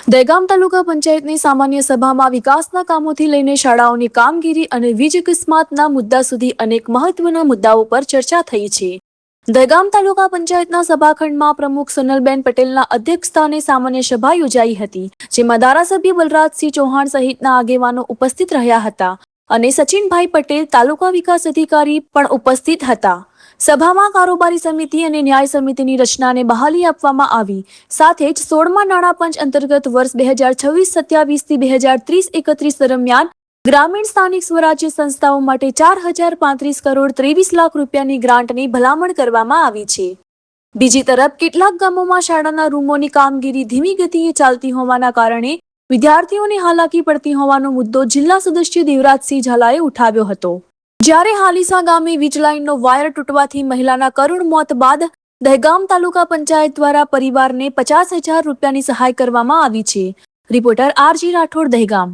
દહેગામ તાલુકા પંચાયતની સામાન્ય સભામાં વિકાસના કામોથી લઈને શાળાઓની કામગીરી અને વીજ અકસ્માતના મુદ્દા સુધી અનેક મહત્વના મુદ્દાઓ પર ચર્ચા થઈ છે. દહેગામ તાલુકા પંચાયતના સભાખંડમાં પ્રમુખ સોનલબેન પટેલના અધ્યક્ષસ્થાને સામાન્ય સભા યોજાઈ હતી, જેમાં ધારાસભ્ય બલરાજસિંહ ચૌહાણ સહિતના આગેવાનો ઉપસ્થિત રહ્યા હતા અને સચિનભાઈ પટેલ તાલુકા વિકાસ અધિકારી પણ ઉપસ્થિત હતા. સભામાં કારોબારી સમિતિ અને ન્યાય સમિતિની રચનાને બહાલી આપવામાં આવી. સાથે જ 16મા નાણાં પંચ અંતર્ગત વર્ષ 2026-27 થી 2030-31 દરમિયાન ગ્રામીણ સ્થાનિક સ્વરાજ્ય સંસ્થાઓ માટે 4035 કરોડ 23 લાખ રૂપિયાની ગ્રાન્ટની ભલામણ કરવામાં આવી છે. બીજી તરફ કેટલાક ગામોમાં શાળાના રૂમોની કામગીરી ધીમી ગતિએ ચાલતી હોવાના કારણે વિદ્યાર્થીઓને હાલાકી પડતી હોવાનો મુદ્દો જિલ્લા સદસ્ય દેવરાજસિંહ ઝાલાએ ઉઠાવ્યો હતો. જ્યારે હાલીસા ગામે વીજ લાઇનનો વાયર તૂટવાથી મહિલાના કરુણ મોત બાદ દહેગામ તાલુકા પંચાયત દ્વારા પરિવારને 50,000 રૂપિયાની સહાય કરવામાં આવી છે. Reporter R G Rathod, Dehgam.